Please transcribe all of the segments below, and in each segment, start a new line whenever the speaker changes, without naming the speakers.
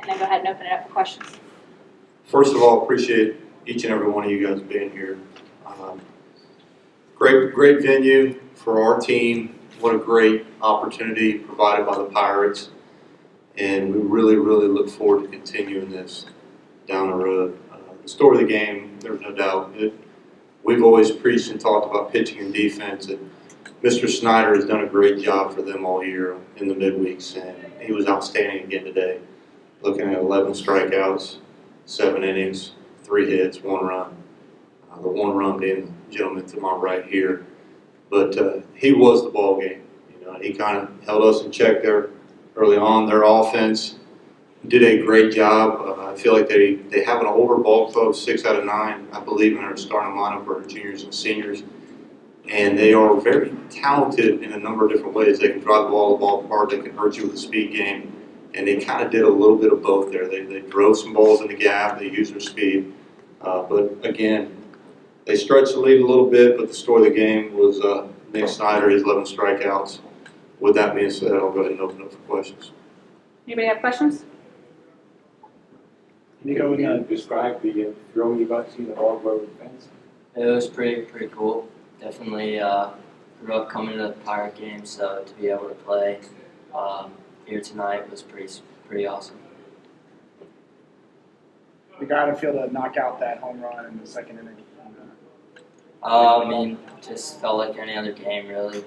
and then go ahead and open it up for questions.
First of all, appreciate each and every one of you guys being here. Great venue for our team. What a great opportunity provided by the Pirates. And we really look forward to continuing this down the road. The story of the game, there's no doubt. We've always preached and talked about pitching and defense, and Mr. Snyder has done a great job for them all year in the midweeks, and he was outstanding again today. Looking at 11 strikeouts, 7 innings, 3 hits, 1 run. The 1 run being the gentleman to my right here. But he was the ball game. You know, he kind of held us in check there early on. Their offense did a great job. I feel like they have an older ball club, 6 out of 9, I believe, in their starting lineup are juniors and seniors. And they are very talented in a number of different ways. They can drive the ball apart, they can hurt you with a speed game. And they kind of did a little bit of both there. They drove some balls in the gap, they used their speed. But again, they stretched the lead a little bit, but the story of the game was Nick Snyder, his 11 strikeouts. With that being said, I'll go ahead and open up for questions.
Anybody have questions?
Nico, can you describe the throw you got to the ball over the fence?
It was pretty cool. Definitely grew up coming to the Pirate game, so to be able to play here tonight was pretty awesome.
The guy to feel to knock out that home run in the second inning.
I mean, just felt like any other game, really.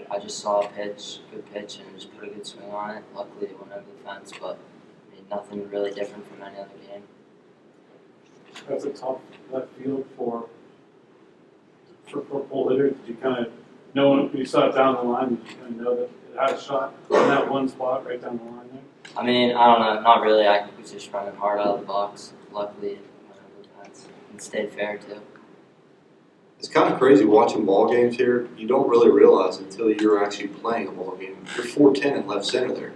I just saw a good pitch, and just put a good swing on it. Luckily, it went over the fence, but I mean, nothing really different from any other game.
That's a tough left field for pull hitter. Did you kind of know when you saw it down the line? Did you kind of know that it had a shot in that one spot right down the line there?
I mean, I don't know, not really. I was just running hard out of the box. Luckily, it went over the fence and stayed fair too.
It's kind of crazy watching ball games here. You don't really realize until you're actually playing a ball game. You're 410 in left center there.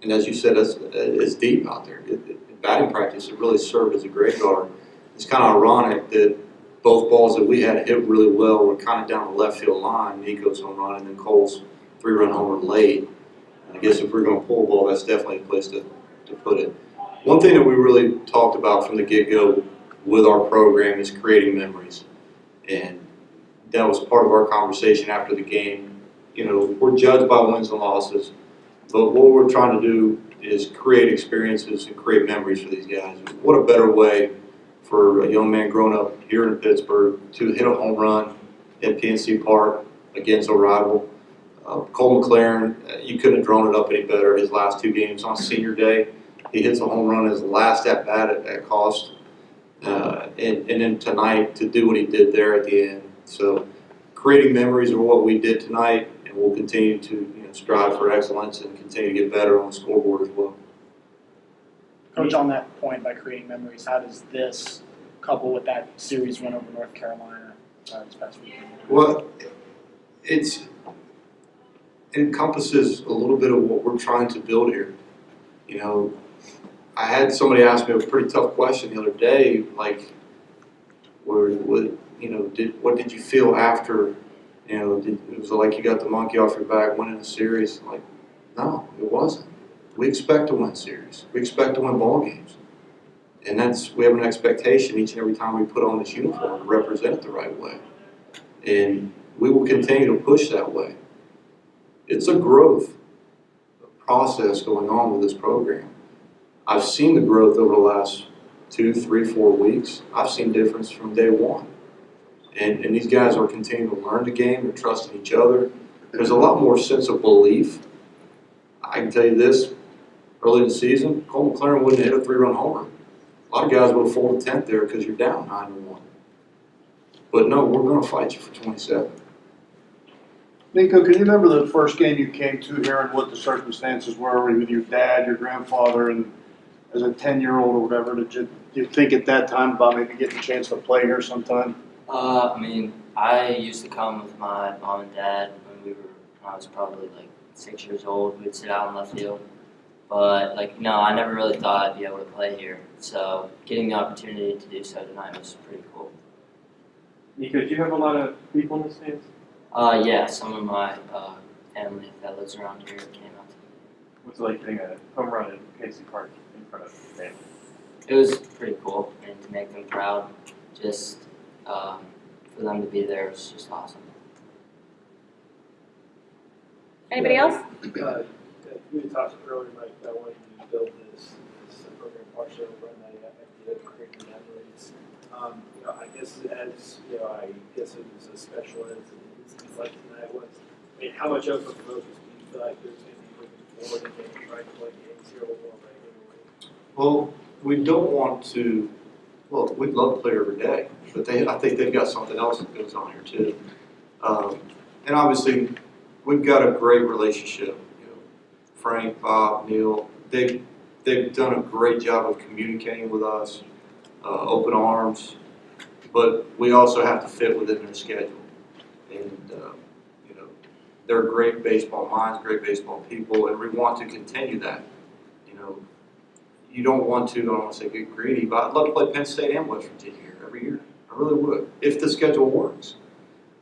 And as you said, it's deep out there. In batting practice, it really served as a graveyard. It's kind of ironic that both balls that we had hit really well were kind of down the left field line. Nico's home run and then Cole's 3-run homer late. And I guess if we're going to pull a ball, that's definitely a place to put it. One thing that we really talked about from the get-go with our program is creating memories. And that was part of our conversation after the game. You know, we're judged by wins and losses, but what we're trying to do is create experiences and create memories for these guys. What a better way for a young man growing up here in Pittsburgh to hit a home run at PNC Park against a rival. Cole McLaren, you couldn't have drawn it up any better. His last 2 games on senior day, he hits a home run as the last at bat at cost. And then tonight to do what he did there at the end. So creating memories of what we did tonight, and we'll continue to strive for excellence and continue to get better on the scoreboard as well.
Coach, on that point, by creating memories, how does this couple with that series run over North Carolina this past weekend?
Well, it encompasses a little bit of what we're trying to build here. You know, I had somebody ask me a pretty tough question the other day, like, what did you feel after, it was like you got the monkey off your back winning the series? Like, no, it wasn't. We expect to win series. We expect to win ball games. And we have an expectation each and every time we put on this uniform to represent it the right way. And we will continue to push that way. It's a growth process going on with this program. I've seen the growth over the last 2, 3, 4 weeks. I've seen difference from day one. And these guys are continuing to learn the game. They're trusting each other. There's a lot more sense of belief. I can tell you this, early in the season, Cole McLaren wouldn't hit a 3-run homer. A lot of guys would have folded 10th there because you're down 9-1. But no, we're going to fight you for 27.
Nico, can you remember the first game you came to here and what the circumstances were with your dad, your grandfather, and as a 10-year-old or whatever? Did you think at that time about maybe getting a chance to play here sometime?
I mean, I used to come with my mom and dad when I was probably like 6 years old. We'd sit out in left field. But, I never really thought I'd be able to play here. So getting the opportunity to do so tonight was pretty cool.
Nico, do you have a lot of people in the stands?
Yeah, some of my family that lives around here came out to me.
What's it like being a home run at Casey Park?
front of the family?
It was pretty cool, and to make them proud, just for them to be there was just awesome.
Anybody else?
You had talked earlier, Mike, about when you built this program partially over in the idea of creating memories. I guess I guess it was a special ed, things like tonight was. I mean, how much of a focus do you feel like there's going to be moving forward and maybe trying to play games here a little more regularly?
Well, we don't want to, well, we'd love to play every day, but I think they've got something else that goes on here too. And obviously, we've got a great relationship. Frank, Bob, Neil, they've done a great job of communicating with us, open arms, but we also have to fit within their schedule. And, they're great baseball minds, great baseball people, and we want to continue that. You don't want to, I don't want to say get greedy, but I'd love to play Penn State and West Virginia here every year. I really would, if the schedule works.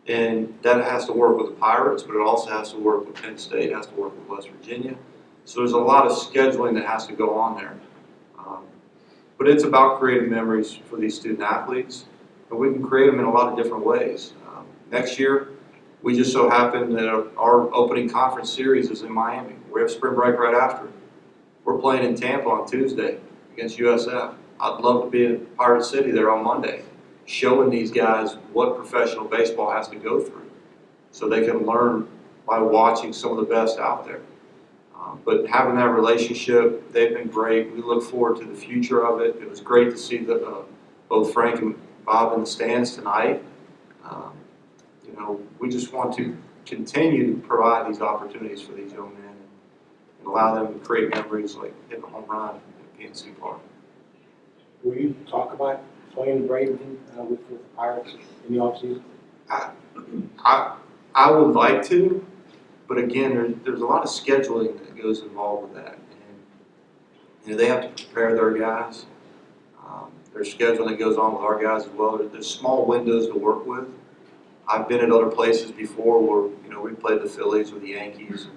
And that has to work with the Pirates, but it also has to work with Penn State, it has to work with West Virginia. So there's a lot of scheduling that has to go on there. But it's about creating memories for these student athletes, and we can create them in a lot of different ways. Next year, we just so happen that our opening conference series is in Miami. We have spring break right after. We're playing in Tampa on Tuesday against USF. I'd love to be in Pirate City there on Monday, showing these guys what professional baseball has to go through so they can learn by watching some of the best out there. But having that relationship, they've been great. We look forward to the future of it. It was great to see both Frank and Bob in the stands tonight. We just want to continue to provide these opportunities for these young men and allow them to create memories like hitting a home run at PNC Park.
Will you talk about playing Bradenton with the Pirates in the offseason?
I would like to, but again, there's a lot of scheduling that goes involved with that. And they have to prepare their guys. There's scheduling that goes on with our guys as well. There's small windows to work with. I've been at other places before where, we played the Phillies or the Yankees.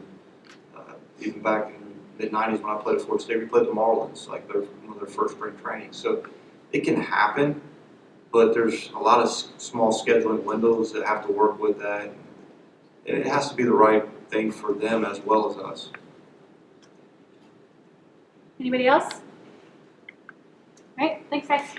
And, even back in the mid-'90s when I played at Florida State, we played the Marlins, like one of their first spring training. So it can happen, but there's a lot of small scheduling windows that have to work with that. And it has to be the right thing for them as well as us.
Anybody else? All right, thanks guys.